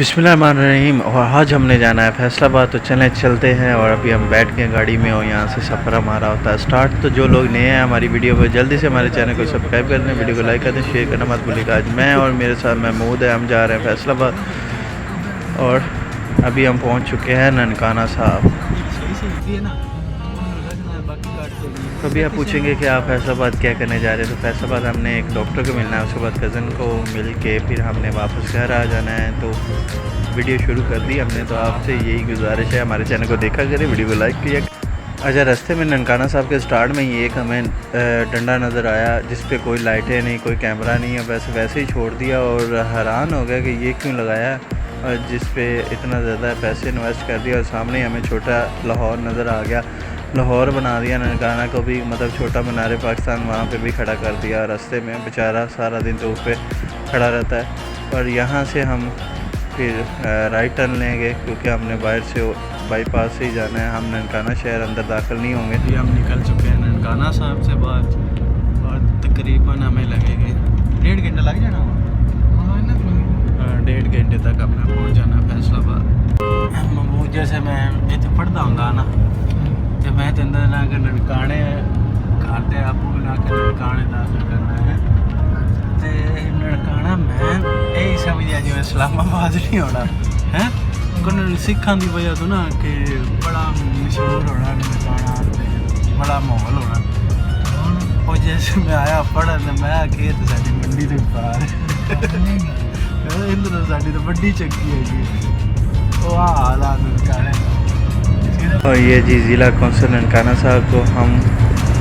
बिस्मिल्लाहिर्रहमानिर्रहीम। और आज हमने जाना है फैसलाबाद, तो चलते हैं। और अभी हम बैठ के गाड़ी में और यहाँ से सफ़र हमारा होता है स्टार्ट। तो जो लोग नए हैं हमारी वीडियो पर, जल्दी से हमारे चैनल को सब्सक्राइब कर दें, वीडियो को लाइक कर दें, शेयर करना मत भूलिएगा। आज मैं और मेरे साथ महमूद है, हम जा रहे हैं फैसलाबाद और अभी हम पहुँच चुके हैं ननकाना साहब। तो अभी आप पूछेंगे कि आप फैसलाबाद क्या करने जा रहे हैं। तो फैसलाबाद हमने एक डॉक्टर को मिलना है, उसके बाद कज़न को मिल के फिर हमने वापस घर आ जाना है। तो वीडियो शुरू कर दी हमने। तो आपसे यही गुजारिश है, हमारे चैनल को देखा करें, वीडियो को लाइक किया। अच्छा, रास्ते में ननकाना साहब के स्टार्ट में ही एक हमें डंडा नज़र आया जिस पे कोई लाइटें नहीं, कोई कैमरा नहीं है, वैसे ही छोड़ दिया। और हैरान हो गया कि ये क्यों लगाया और जिस पे इतना ज़्यादा पैसे इन्वेस्ट कर दिया। और सामने हमें छोटा लाहौर नज़र आ गया, लाहौर बना दिया ननकाना को भी, मतलब छोटा मीनार पाकिस्तान वहाँ पे भी खड़ा कर दिया। रास्ते में बेचारा सारा दिन धूप पे खड़ा रहता है। और यहाँ से हम फिर राइट टर्न लेंगे क्योंकि हमने बाहर से बाईपास से ही जाना है। हम ननकाना शहर अंदर दाखिल नहीं होंगे। ये हम निकल चुके हैं ननकाना साहब से बाहर और तकरीबन हमें लगेंगे 1.5 घंटा लग जाना। हाँ, 1.5 घंटे तक हमने पहुँच जाना फैसलाबाद। महमूद जैसे मैं इतने पढ़ता हूँ ना, जब मैं तो अंदर ना कर ननकाने खाते आपको ना कर ननकाने दाखिल करना है तो ननकाना मैं यही समझिया जो इस्लामाबाद नहीं होना है। कुछ सिखा की वजह तो ना कि बड़ा मशहूर होना ननकाना, बड़ा माहौल होना। और जैसे मैं आया पढ़न तो मैं आके तो साड़ी मंडी तो पार इधर साड़ी तो बड़ी चक्की है वो हाल आ ननकाने। और ये जी ज़िला कौंसिल ननकाना साहब को हम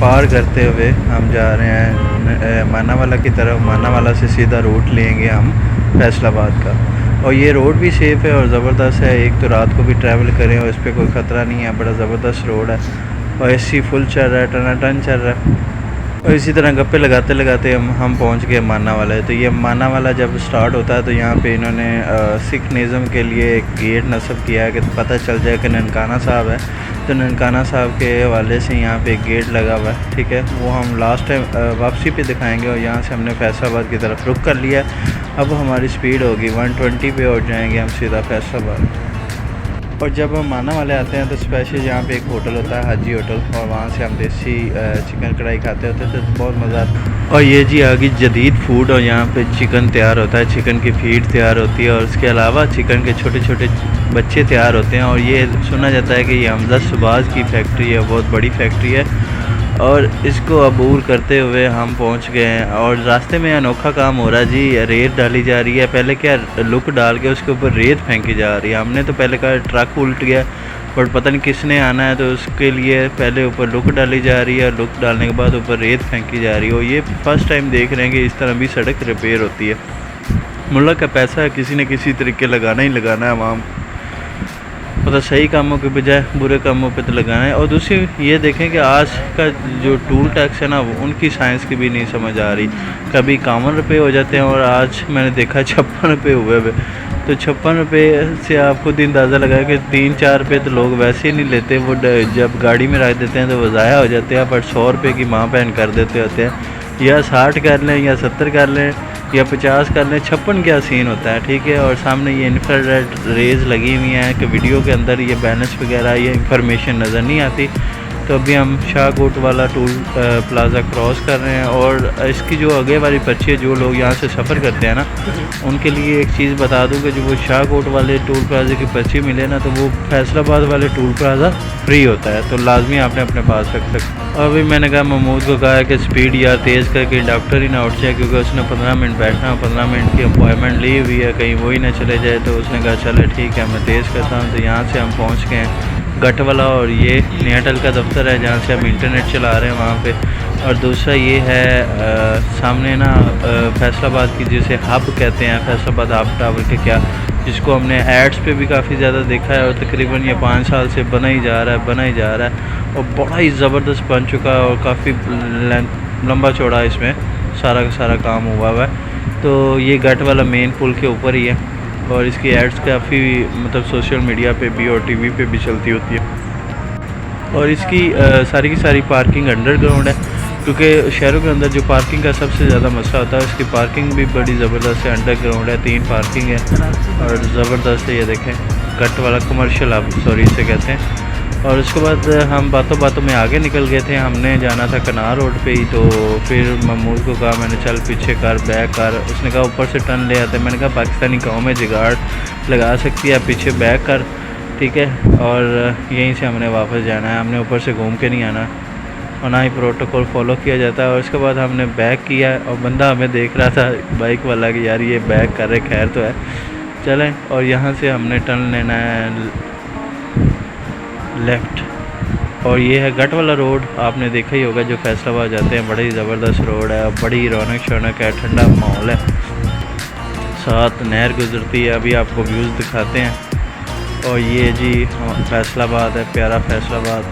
पार करते हुए हम जा रहे हैं मानावाला की तरफ। मानावाला से सीधा रूट लेंगे हम फैसलाबाद का। और ये रोड भी सेफ़ है और ज़बरदस्त है। एक तो रात को भी ट्रैवल करें और इस पर कोई ख़तरा नहीं है, बड़ा ज़बरदस्त रोड है। और एसी फुल चल रहा है, टनाटन चल रहा है। और इसी तरह गप्पे लगाते लगाते हम पहुंच गए मानावाला। तो ये मानावाला जब स्टार्ट होता है तो यहाँ पे इन्होंने सिख निज़म के लिए एक गेट नस्ब किया है कि पता चल जाए कि ननकाना साहब है। तो ननकाना साहब के हवाले से यहाँ पे एक गेट लगा हुआ है, ठीक है। वो हम लास्ट टाइम वापसी पे दिखाएंगे। और यहाँ से हमने फैसलाबाद की तरफ रुख कर लिया। अब हमारी स्पीड होगी 120 पे और जाएँगे हम सीधा फैसलाबाद। और जब हम माना वाले आते हैं तो स्पेशल यहाँ पे एक होटल होता है, हाजी होटल, और वहाँ से हम देसी चिकन कढ़ाई खाते होते थे, तो बहुत मज़ा आता है। और ये जी आगे जदीद फूड, और यहाँ पे चिकन तैयार होता है, चिकन की फीड तैयार होती है। और उसके अलावा चिकन के छोटे छोटे बच्चे तैयार होते हैं। और ये सुना जाता है कि ये हमजा सुबाज की फैक्ट्री है, बहुत बड़ी फैक्ट्री है। और इसको अबूर करते हुए हम पहुंच गए हैं। और रास्ते में अनोखा काम हो रहा है जी, रेत डाली जा रही है। पहले क्या लुक डाल के उसके ऊपर रेत फेंकी जा रही है। हमने तो पहले कहा ट्रक उल्ट गया, और पता नहीं किसने आना है, तो उसके लिए पहले ऊपर लुक डाली जा रही है, लुक डालने के बाद ऊपर रेत फेंकी जा रही है। और ये फर्स्ट टाइम देख रहे हैं कि इस तरह भी सड़क रिपेयर होती है। मुल्क का पैसा है, किसी न किसी तरीके लगाना ही लगाना है आवाम, मतलब सही कामों के बजाय बुरे कामों पे तो लगाना है। और दूसरी ये देखें कि आज का जो टूल टैक्स है ना, वो उनकी साइंस की भी नहीं समझ आ रही। कभी 51 रुपये हो जाते हैं और आज मैंने देखा 56 रुपये हुए हुए। तो 56 रुपये से आप खुद अंदाज़ा लगाया कि 3-4 रुपये तो लोग वैसे ही नहीं लेते, वो जब गाड़ी में रख देते हैं तो वो ज़ाया हो जाते हैं। पर 100 रुपये की माँ बहन कर देते होते हैं, या 60 कर लें या 70 कर लें या 50 कर लें, 56 क्या सीन होता है, ठीक है। और सामने ये इंफ्रारेड रेज लगी हुई हैं कि वीडियो के अंदर ये बैलेंस वगैरह ये इंफॉर्मेशन नज़र नहीं आती। तो अभी हम शाहकोट वाला टूल प्लाज़ा क्रॉस कर रहे हैं। और इसकी जो आगे वाली पर्ची है, जो लोग यहाँ से सफ़र करते हैं ना, उनके लिए एक चीज़ बता दूँ कि जो वो शाहकोट वाले टूल प्लाज़े की पर्ची मिले ना, तो वो फैसलाबाद वाले टूल प्लाज़ा फ्री होता है, तो लाजमी आपने अपने पास रख सकते। और अभी मैंने कहा महमूद को कहा कि स्पीड यार तेज़ करके डॉक्टर ही ना उठ जाए, क्योंकि उसने 15 मिनट बैठना, 15 मिनट की अपॉइंटमेंट ली हुई है, कहीं वही ना चले जाए। तो उसने कहा चले ठीक है मैं तेज़ करता हूँ। तो यहाँ से हम पहुँच गए हैं गट वाला, और ये एयरटेल का दफ्तर है जहाँ से हम इंटरनेट चला रहे हैं वहाँ पे। और दूसरा ये है सामने ना फैसलाबाद की जिसे हब कहते हैं, फैसलाबाद हब टावर के क्या, जिसको हमने एड्स पे भी काफ़ी ज़्यादा देखा है। और तकरीबन ये 5 साल से बना ही जा रहा है और बड़ा ही ज़बरदस्त बन चुका है। और काफ़ी लंबा चौड़ा इसमें सारा का सारा काम हुआ है। तो ये गट वाला मेन पुल के ऊपर ही है। और इसकी एड्स काफ़ी मतलब सोशल मीडिया पे भी और टीवी पे भी चलती होती है। और इसकी सारी की सारी पार्किंग अंडरग्राउंड है। क्योंकि शहरों के अंदर जो पार्किंग का सबसे ज़्यादा मसला होता है, उसकी पार्किंग भी बड़ी ज़बरदस्त है। अंडरग्राउंड है, 3 पार्किंग है और ज़बरदस्त है। ये देखें कट वाला कमर्शियल आप सॉरी इसे कहते हैं। और उसके बाद हम बातों बातों में आगे निकल गए थे। हमने जाना था कनार रोड पे ही, तो फिर महमूद को कहा मैंने चल पीछे कर बैक कर। उसने कहा ऊपर से टर्न ले आते। मैंने कहा पाकिस्तानी गाँव में जुगाड़ लगा सकती है, पीछे बैक कर, ठीक है। और यहीं से हमने वापस जाना है, हमने ऊपर से घूम के नहीं आना और ना ही प्रोटोकॉल फॉलो किया जाता है। और उसके बाद हमने बैक किया और बंदा हमें देख रहा था बाइक वाला कि यार ये बैक कर रहे, खैर तो है चलें। और यहाँ से हमने टर्न लेना है लेफ़्ट, और ये है गट वाला रोड। आपने देखा ही होगा जो फैसलाबाद जाते हैं, बड़ी ज़बरदस्त रोड है, बड़ी रौनक शौनक है, ठंडा माहौल है, साथ नहर गुजरती है। अभी आपको व्यूज़ दिखाते हैं। और ये जी फैसलाबाद है, प्यारा फैसलाबाद।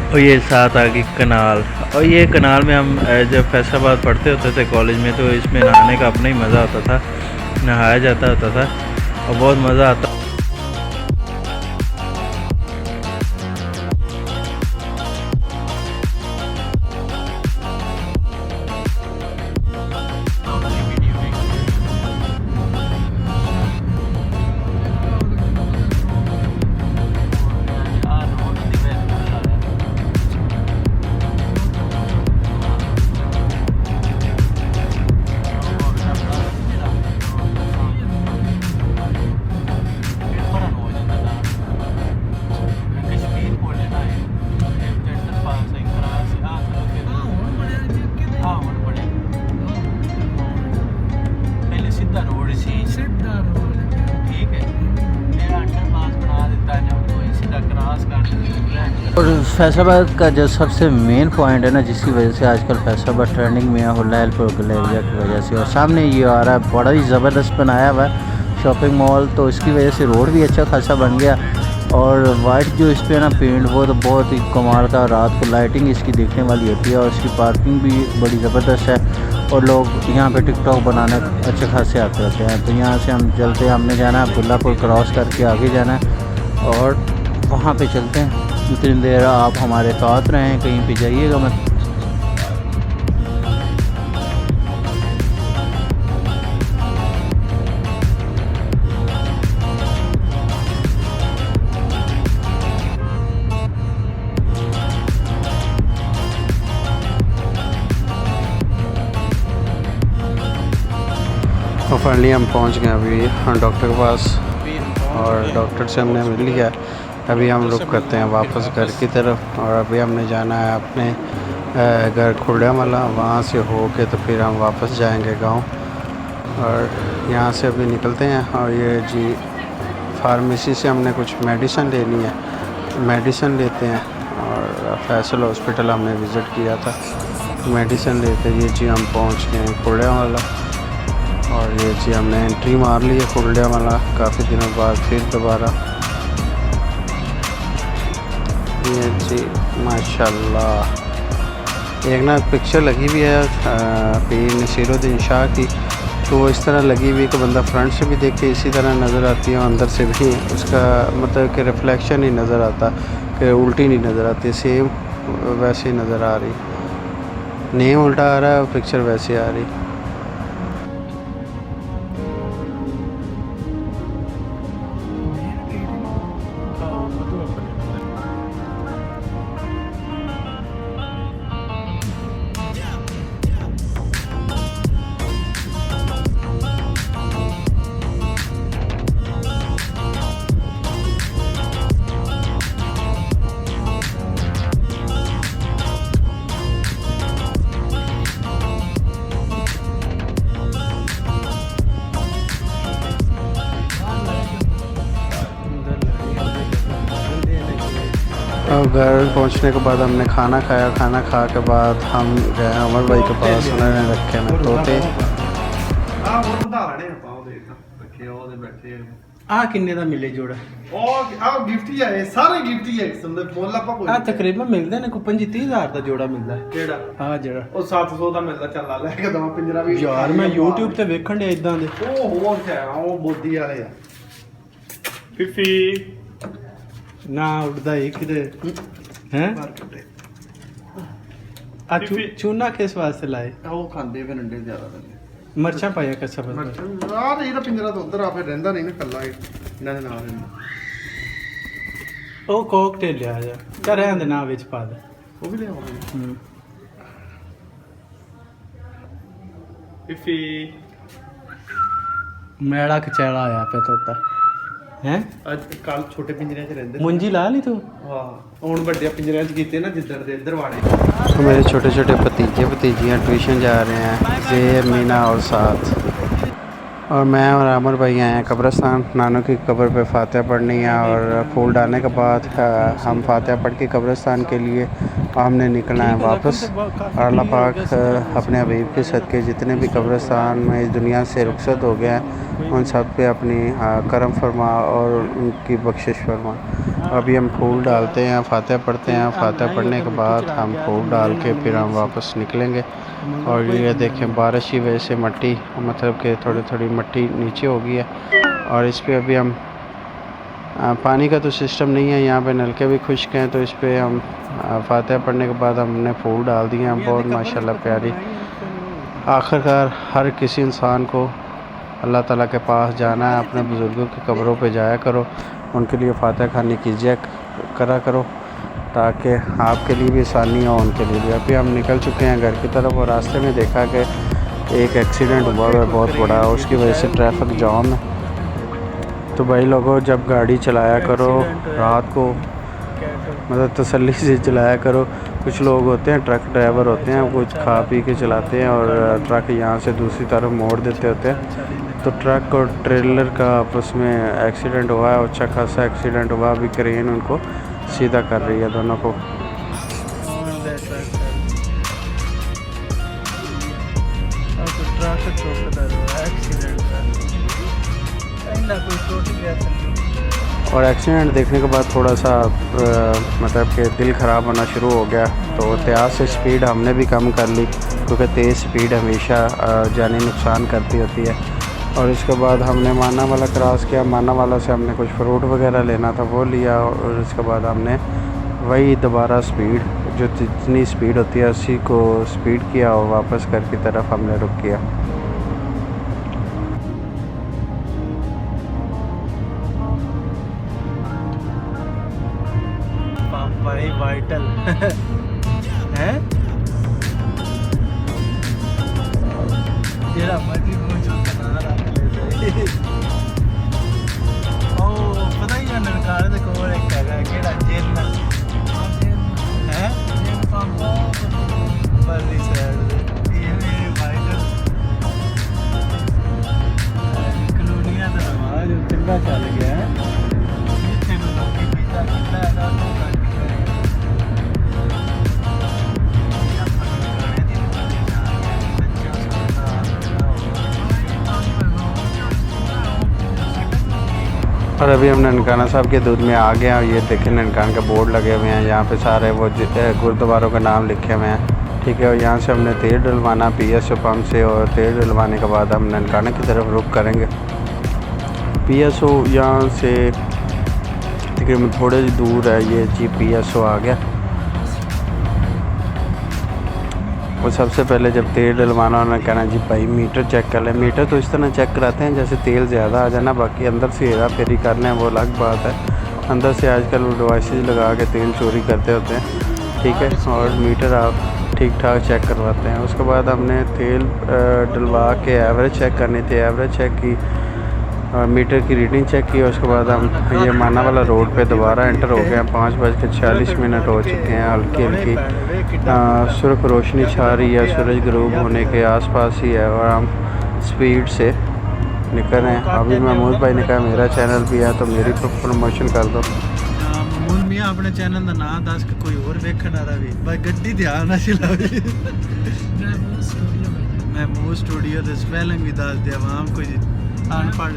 और ये साथ आ गई कनाल। और ये कनाल में हम जब फैसलाबाद पढ़ते होते थे कॉलेज में, तो इसमें नहाने का अपना ही मज़ा होता था, नहाया जाता होता था और बहुत मज़ा आता। और फैसलाबाद का जो सबसे मेन पॉइंट है ना, जिसकी वजह से आजकल फैसलाबाद ट्रेंडिंग में है, हुल्लापुर गलेरिया की वजह से। और सामने ये आ रहा है, बड़ा ही ज़बरदस्त बनाया हुआ है शॉपिंग मॉल, तो इसकी वजह से रोड भी अच्छा खासा बन गया। और वाइट जो इस पर ना पेंट, वो तो बहुत ही कमाल का, रात को लाइटिंग इसकी देखने वाली होती है। और इसकी पार्किंग भी बड़ी ज़बरदस्त है और लोग यहाँ पे टिकटॉक बनाने अच्छे खासे आते होते हैं। तो यहाँ से हम चलते हैं, हमने जाना है अब्दुल्लापुर क्रॉस करके आगे जाना है और वहाँ पे चलते हैं। जितनी देर आप हमारे साथ रहें, कहीं पे जाइएगा मत। तो फाइनली हम पहुंच गए अभी डॉक्टर के पास और डॉक्टर से हमने मिल लिया। अभी हम रुक करते हैं वापस घर की तरफ और अभी हमने जाना है अपने घर खुर्डियावाला, वहाँ से हो के तो फिर हम वापस जाएंगे गांव। और यहाँ से अभी निकलते हैं। और ये जी फार्मेसी से हमने कुछ मेडिसिन लेनी है, मेडिसिन लेते हैं। और फैसल हॉस्पिटल हमने विज़िट किया था, मेडिसिन लेते ये जी हम पहुँच गए खुर्डियावाला। और ये जी हमने एंट्री मार ली है खुर्डियावाला काफ़ी दिनों बाद फिर दोबारा। ये जी माशाल्लाह एक ना पिक्चर लगी हुई है पीर नसीरुद्दीन शाह की, तो वो इस तरह लगी हुई कि बंदा फ्रंट से भी देखे इसी तरह नज़र आती है और अंदर से भी उसका मतलब कि रिफ्लेक्शन ही नज़र आता, कि उल्टी नहीं नज़र आती, सेम वैसे ही नज़र आ रही। नेम उल्टा आ रहा है और पिक्चर वैसे आ रही। और घर पहुंचने के बाद हमने खाना खाया, खाना खा के बाद हम गए अमर भाई के पास, उन्होंने रखे में तोते। ਆ ਕਿੰਨੇ ਦਾ ਮਿਲੇ ਜੋੜਾ और आओ गिफ्ट ही है सारे गिफ्ट ही है किस्म दे मोल आपा कोई ਆ ਤਕਰੀਬਨ ਮਿਲਦੇ ਨੇ ਕੋਈ 25-30 ਦਾ ਜੋੜਾ ਮਿਲਦਾ केड़ा ਆ ਜਿਹੜਾ ਉਹ 700 ਦਾ ਮਿਲਦਾ ਚੱਲ ਲਾ ਲੈ ਕੇ ਦਵਾ ਪਿੰਜਰਾ ਵੀ ਯਾਰ ਮੈਂ YouTube ਤੇ ਵੇਖਣ ਡਿਆ ਇਦਾਂ ਦੇ ਉਹ ਹੋਰ ਕਿਆ ਉਹ ਬੋਦੀ ਵਾਲੇ ਆ ਫਿਫੀ ਨਾ ਉੱਡਦਾ ਹੀ ਕਿਤੇ ਹੈ ਮਾਰਕੀਟ ਆ ਚੂਨਾ ਕਿਸ ਵਾਸਤੇ ਲਾਏ ਉਹ ਖਾਂਦੇ ਫਿਰ ਅੰਡੇ ਜ਼ਿਆਦਾ ਦਿੰਦੇ ਮਰਚਾਂ ਪਾਇਆ ਕੱਚਾ ਬਸ ਆ ਇਹਦਾ ਪਿੰਜਰਾ ਤਾਂ ਉਧਰ ਆ ਫਿਰ ਰਹਿੰਦਾ ਨਹੀਂ ਨਾ ਕੱਲਾ ਇਹਨਾਂ ਦੇ ਨਾਲ ਰਹਿੰਦਾ ਉਹ ਕੋਕਟੇਲ ਲਿਆ ਜਾ ਘਰਿਆਂ ਦੇ ਨਾਂ ਵਿੱਚ ਪਾ ਦੇ ਉਹ ਵੀ ਲਿਆਵਾਂਗੇ ਹੂੰ ਫਿਫੀ ਮੈੜਾ ਕਚੈਲਾ ਆਇਆ ਪਿਆ ਤੋਤਾ ਹੈ ਅੱਜ ਕੱਲ ਛੋਟੇ ਪਿੰਜਰਿਆਂ 'ਚ ਰਹਿੰਦੇ ਮੁੰਜੀ ਲਾ ਲਈ ਤੂੰ ਹਾਂ ਹੁਣ ਵੱਡੇ ਪਿੰਜਰਿਆਂ 'ਚ ਕੀਤੇ ਨਾ ਜਿੱਦਣ ਦੇ ਇੱਧਰ ਵਾੜੇ तो मेरे छोटे छोटे भतीजे भतीजियाँ ट्यूशन जा रहे हैं ज़ेर मीना और साथ और मैं और आमिर भाई आए हैं कब्रिस्तान नानों की कब्र पे फातिहा पढ़नी है और फूल डालने के बाद हम फातिहा पढ़ के कब्रिस्तान के लिए हमने निकलना है वापस और अल्लाह पाक अपने हबीब के सदक़े जितने भी कब्रिस्तान में इस दुनिया से रुखसत हो गए हैं उन सब पे अपनी करम फरमा और उनकी बख्शिश फरमा। अभी हम फूल डालते हैं फातिहा पढ़ते हैं फातिहा पढ़ने के बाद हम फूल डाल के फिर हम वापस निकलेंगे और ये देखें बारिश की वजह से मिट्टी मतलब कि थोड़ी थोड़ी मिट्टी नीचे हो गई है और इस पर अभी हम पानी का तो सिस्टम नहीं है यहाँ पे नलके भी खुश्क हैं तो इस पर हम फातिहा पढ़ने के बाद हमने फूल डाल दिए हैं बहुत माशाल्लाह प्यारी। आखिरकार हर किसी इंसान को अल्लाह ताला के पास जाना है अपने बुज़ुर्गों की कब्रों पे जाया करो उनके लिए फातिहा खानी कीजिए करा करो ताकि आपके लिए भी आसानी हो उनके लिए भी। अभी हम निकल चुके हैं घर की तरफ और रास्ते में देखा कि एक एक्सीडेंट हुआ है बहुत बड़ा उसकी वजह से ट्रैफिक जाम है। तो भाई लोगों जब गाड़ी चलाया करो रात को मतलब तसल्ली से चलाया करो। कुछ लोग होते हैं ट्रक ड्राइवर होते हैं कुछ खा पी के चलाते हैं और ट्रक यहाँ से दूसरी तरफ मोड़ देते होते हैं तो ट्रक और ट्रेलर का आपस में एक्सीडेंट हुआ है अच्छा खासा एक्सीडेंट हुआ अभी क्रेन उनको सीधा कर रही है दोनों को। और एक्सीडेंट देखने के बाद थोड़ा सा मतलब कि दिल ख़राब होना शुरू हो गया तो एहतियात से स्पीड हमने भी कम कर ली क्योंकि तेज़ स्पीड हमेशा जानी नुकसान करती होती है। और इसके बाद हमने माना वाला क्रॉस किया माना वाला से हमने कुछ फ्रूट वगैरह लेना था वो लिया और इसके बाद हमने वही दोबारा स्पीड जो जितनी स्पीड होती है उसी को स्पीड किया और वापस घर की तरफ हमने रुक किया। भाई वाइटल है तेरा मर्जी मुझे बना रहा ओ पता ही है नरकार दे कोल एक है केड़ा जेल ना है जेल पंप बल्ली साइड ये वाइटल कॉलोनिया दा आवाज कितना चल गया है इथे लोग की पिता कितना है और अभी हम ननकाना साहब के दूध में आ गए हैं और ये देखें ननकाना के बोर्ड लगे हुए हैं यहाँ पे सारे वो गुरुद्वारों के नाम लिखे हुए हैं ठीक है। और यहाँ से हमने तेल डलवाना PSO पंप से और तेल डलवाने के बाद हम ननकाना की तरफ रुख करेंगे। PSO यहाँ से तकरीबन थोड़ी दूर है ये जी PSO आ गया। वो सबसे पहले जब तेल डलवाना उन्होंने कहना जी भाई मीटर चेक कर लें। मीटर तो इस तरह चेक कराते हैं जैसे तेल ज़्यादा आ जाना बाकी अंदर से हेरा फेरी करना है वो अलग बात है। अंदर से आजकल वो डिवाइसेस लगा के तेल चोरी करते होते हैं ठीक है और मीटर आप ठीक ठाक चेक करवाते हैं। उसके बाद हमने तेल डलवा के एवरेज चेक करनी थी एवरेज चेक की और मीटर की रीडिंग चेक की। उसके बाद हम ये माना वाला रोड पे दोबारा एंटर हो गए हैं 5:46 हो चुके हैं। हल्की हल्की सुर्ख रोशनी छा रही है सूरज गरूब होने के आसपास ही है और हम स्पीड से निकल रहे हैं। अभी महमूद भाई ने कहा मेरा चैनल भी है तो मेरी प्रमोशन कर दो। महमूद मियाँ अपने चैनल का नाम दस के कोई और वेखण आ रहा भी भाई गड्डी ध्यान ना चलावे महमूद स्टूडियो तो स्पेलिंग भी दस दे आवाम को अनपढ़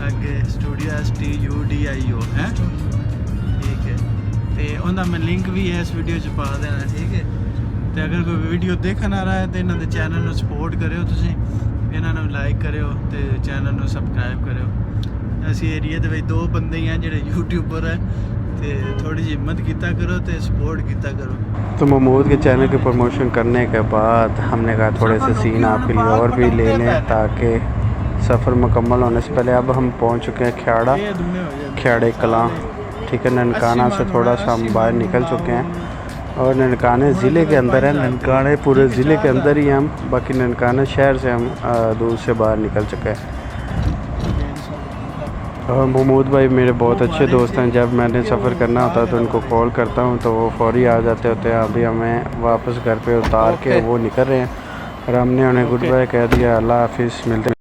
अगे स्टूडियो STUDIO है ठीक है तो उनका मैं लिंक भी है इस वीडियो च पा देना ठीक है तो अगर कोई वीडियो देखना आ रहा है तो इन्हों के चैनल में सपोर्ट करो तुम इन्होंने लाइक करो तो चैनल में सबसक्राइब करो असी एरिए के दो बंदे ही हैं जो यूट्यूबर है तो थोड़ी जी हिम्मत किया करो तो सपोर्ट किया करो। तो महमूद के चैनल की प्रमोशन करने के बाद हमने कहा थोड़े से सीन आपके लिए और भी ले लें ताकि सफ़र मुकम्मल होने से पहले। अब हम पहुंच चुके हैं ख्याड़ा ख्याड़े कलां ठीक है। ननकाना से थोड़ा सा हम बाहर निकल चुके हैं और ननकाने ज़िले के अंदर है। ननकाने पूरे ज़िले के अंदर ही हम, बाकी ननकाना शहर से हम दूर से बाहर निकल चुके हैं। और महमूद भाई मेरे बहुत अच्छे दोस्त हैं, जब मैंने सफ़र करना होता है तो उनको कॉल करता हूँ तो वो फ़ौरी आ जाते होते हैं। अभी हमें वापस घर पे उतार के वो निकल रहे हैं और हमने उन्हें गुड बाय कह दिया। अल्लाह हाफिज़, मिलते हैं।